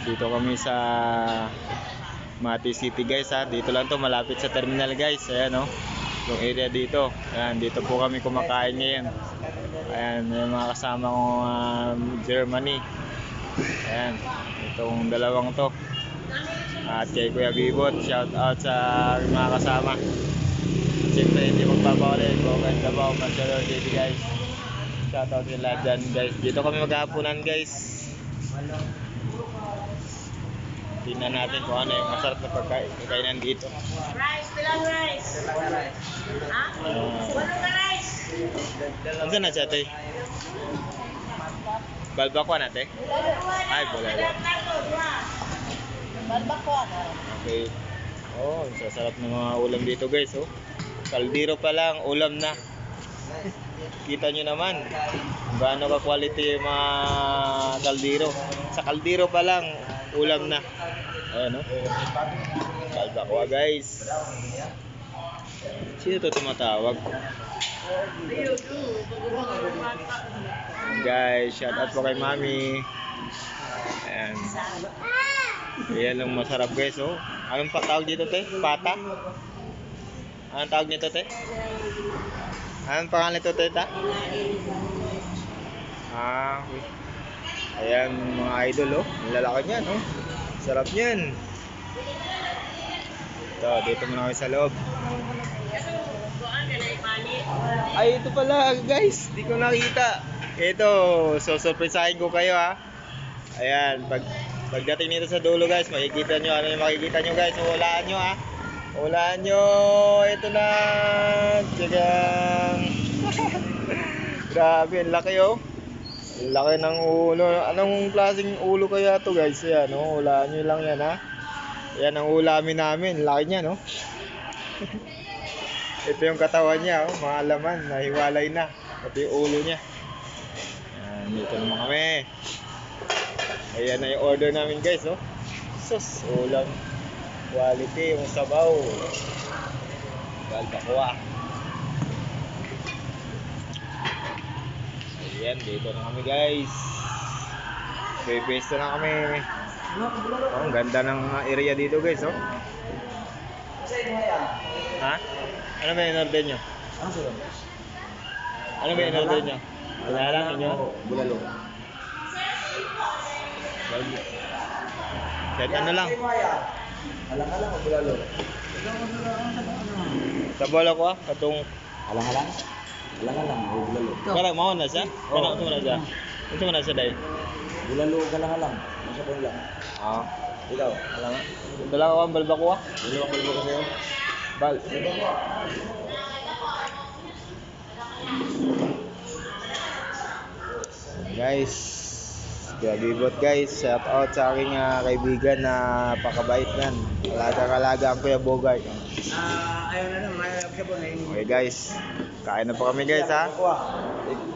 Dito kami sa Mati City guys ha. Dito lang to, malapit sa terminal guys. Ayan o, yung area dito. Ayan, dito po kami kumakain ngayon. Ayan, may mga kasama kong Germany. Ayan, itong dalawang to. At kay Kuya Bibot, shout out sa mga kasama. Siyempre hindi magpapaulit, Bogan Davao, Mansalor TV guys. Shout out sa lahat dyan guys. Dito kami maghapunan guys. Tingnan natin kung ano yung masarap na pagkainan dito. Rice, bilang rice. Ha? Walang rice. Ano na siya, te? Balbakwa na, te? Ay, bulalo. Balbakwa. Okay. Oh, sasarap ng mga ulam dito guys, oh. Kaldero pa lang, ulam na. Kita nyo naman gaano ka quality yung mga kaldero. Sa kaldero pa lang, ulam na. Ayan, oh. Balbakwa guys. Sino to tumatawag? Guys, shout out po kay Mami. Ayan. Ayan ang masarap guys, oh. Anong tawag dito, te? Pata? Anong tawag nito, te? Anong pangalan nito, te? Ah, okay. Ayan mga idol, oh. Ang lalaki niyan, oh. Sarap niyan. Ito, dito muna kami sa loob. Ay, ito pala guys, di ko nakita. Ito, susurprisahin ko kayo ha. Ayan, pagdating nito sa dulo guys, makikita nyo, ano yung makikita nyo guys. Hulaan nyo ha. Hulaan nyo, ito na. Tsagang. Grabe, ang laki oh. Ang laki ng ulo. Anong klaseng ulo kaya to guys? Ayan, oh, hulaan nyo lang yan ha. Ayan ang ulamin namin, laki niya no. Ito yung katawan niya, oh, mga laman, nahiwalay na. Pati yung ulo niya. Ayan, dito naman kami. Ayan na yung order namin guys, oh. Sus, ulam. Quality, yung sabaw. Balbakwa. Ayan, dito na kami guys. Bebesto na kami. Oh, ang ganda ng area dito guys, oh. Ha? Ano ba in-order nyo? Ano ba in-order nyo? Wala lang nyo? Bulalo. Kahit ano lang. Alang-alang o bulalo? Tabala ko ah, katong... Alang-alang? Alang-alang o bulalo? Karang mahon na siya? Karang ito mo na siya? Ito mo na siya dahil? Bulalo o galang-alang? Masa po lang? Ah. Ikaw? Alam nga. Dala ko ang balbakwa. Bulalo ang bulalo kasi yun? Bal. Guys, Kuya Bibot guys, shout out sa aking kaibigan na pakabait yan. Alaga-alaga ang Kuya Bogart. Ayaw na lang, ayaw siya po na yun. Okay guys, kain na po kami guys ha.